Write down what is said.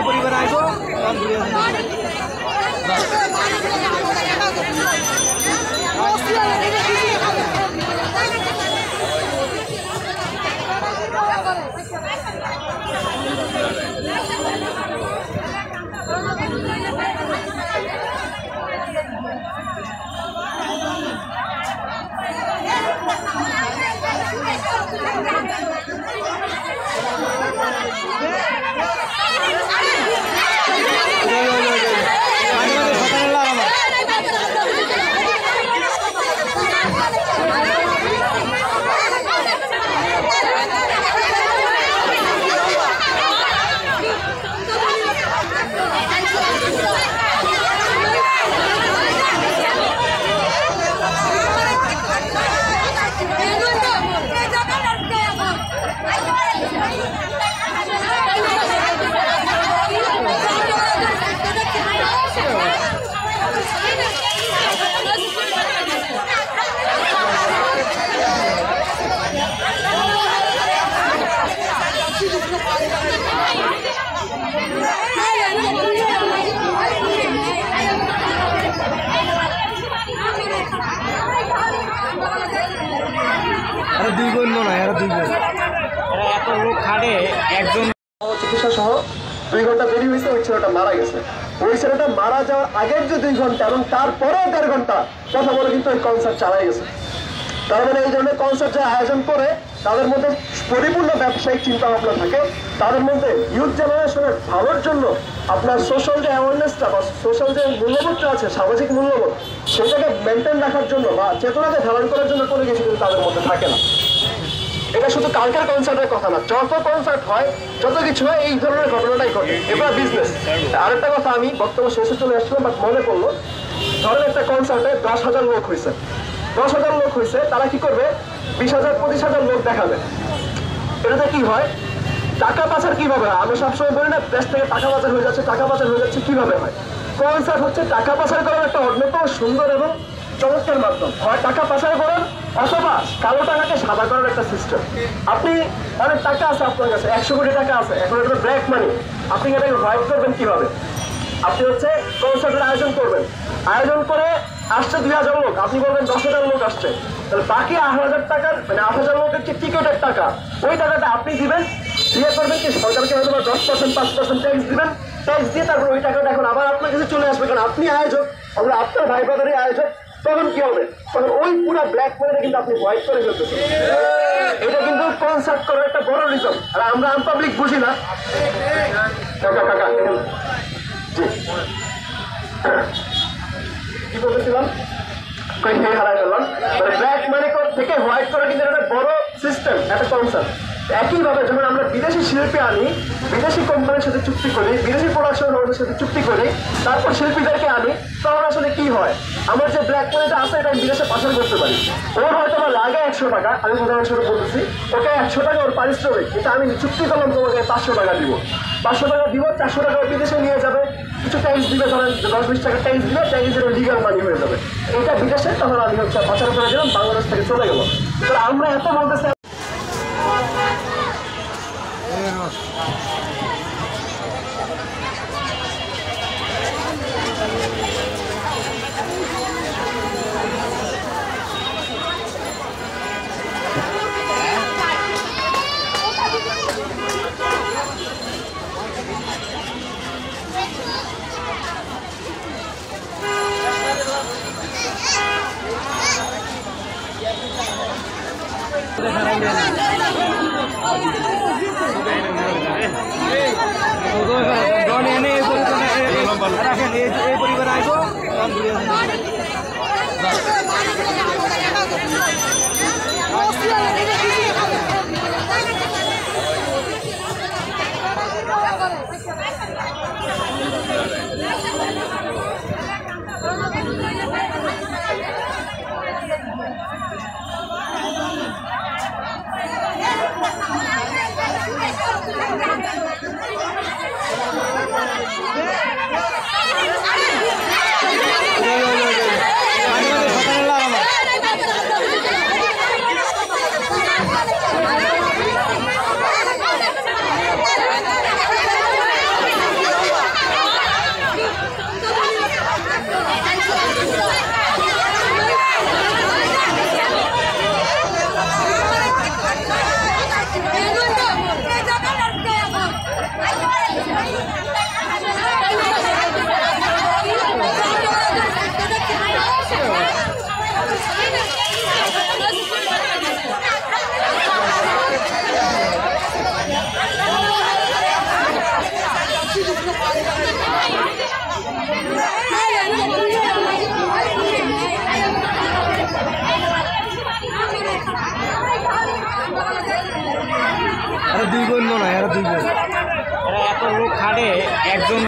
পরিবার আইব দুই বোন মনে হয়, দুই বোন এত লোক খাটে। একজন চিকিৎসা সহ 2 ঘন্টা দেরি হয়েছে, ওই ছেলেটা মারা গেছে। ওই ছেলেটা মারা যাওয়ার আগের যে 2 ঘন্টা এবং তারপরেও 1.5 ঘন্টা কথা বলে কিন্তু ওই কনসার্ট চালাই গেছে। তার মানে এই ধরনের কনসার্ট যে আয়োজন করে তাদের মধ্যে পরিপূর্ণ ব্যবসায়িক চিন্তা ভাবনা থাকে। তাদের মধ্যে ইউথ জেনারেশনের ভালোর জন্য আপনার সোশ্যাল যে অ্যাওয়ারনেসটা বা সোশ্যাল যে মূল্যবোধটা আছে, সামাজিক মূল্যবোধ, সেটাকে মেনটেন রাখার জন্য বা চেতনাকে ধারণ করার জন্য কোনো কিছু কিন্তু তাদের মধ্যে থাকে না। এটা শুধু কালকের কনসার্টের কথা না, যত কনসার্ট হয়, যত কিছু হয়, এই ধরনের ঘটনাটাই ঘটে। এবার বিজনেস। আরেকটা কথা আমি বক্তব্য শেষে চলে আসছিলাম, বাট মনে পড়লো, ধরেন একটা কনসার্টে 10,000 লোক হয়েছে, 10,000 লোক হয়েছে, তারা কি করবে? 20,000 25,000 লোক দেখাবে। এটাতে কি হয়? টাকা পাচার কিভাবে হয়? আমি সবসময় বলি না, দেশ থেকে টাকা পাচার হয়ে যাচ্ছে, টাকা পাচার হয়ে যাচ্ছে। কিভাবে হয়? কনসার্ট হচ্ছে টাকা পাচার করার একটা অন্যতম সুন্দর এবং চমৎকার মাধ্যম। হয় টাকা পাচার করেন, অথবা কালো টাকাকে সাদা করার একটা সিস্টেম। আপনি অনেক টাকা আছে আপনার কাছে, 100 কোটি টাকা আছে, এখন এটা ব্ল্যাক মানি। আপনি এটাকে হোয়াইট করবেন কিভাবে? আপনি হচ্ছে কনসার্টের আয়োজন করবেন, আয়োজন করে আসছে 2,000 লোক, আপনি বলবেন 10,000 লোক আসছে, তাহলে বাকি 8,000 টাকার মানে 8,000 লোকের যে টিকিটের টাকা, ওই টাকাটা আপনি দিবেন। দিয়ে করবেন কি? সরকারকে হয়তো 10% 5% ট্যাক্স দিবেন। ট্যাক্স দিয়ে তারপর ওই টাকাটা এখন আবার আপনার কাছে চলে আসবে, কারণ আপনি আয়োজক, আমরা আপনার ভাই ব্রাদারই আয়োজক। তখন কি হবে? তখন ওই পুরো ব্ল্যাক মানিটা কিন্তু আপনি হোয়াইট করে ফেলতেছেন। এটা কিন্তু কনসার্ট করার একটা বড় রিজন। আর আমরা আম পাবলিক বুঝি না। কাকা কাকা জি কি বলতেছিলাম? হারাই ফেললাম। ব্ল্যাক মানি থেকে হোয়াইট করা কিন্তু একটা বড় সিস্টেম, একটা কনসার্ট। একইভাবে যখন আমরা বিদেশি শিল্পী আনি, বিদেশি কোম্পানির সাথে চুক্তি করি, বিদেশি প্রোডাকশন হাউসের সাথে চুক্তি করি, তারপর শিল্পীদেরকে আনি, তখন আসলে কি হয়? আমার যে ব্ল্যাক মানিটা আছে এটা আমি বিদেশে পাচার করতে পারি। ওর হয়তো আমার লাগে 100 টাকা, আমি উদাহরণস্বরূপ বলতেছি, ওকে 100 টাকা ওর পারিশ্রমিক, কিন্তু আমি চুক্তি করলাম তোমাকে 500 টাকা দিব। 500 টাকা দিব, 400 টাকা বিদেশে নিয়ে যাবে, কিছু ট্যাক্স দিবে, ধরেন 10-20 টাকা ট্যাক্স দিবে, ট্যাক্সের লিগাল মানি হয়ে যাবে। এটা বিদেশে, তখন আমি হচ্ছে পাচার করে দিলাম, বাংলাদেশ থেকে চলে গেল। তো আমরা এত বলতেছি। পরিবার আইব দুই বোন মনে হয়, এরা দুই বোন। এরা এত লোক খাটে, একজন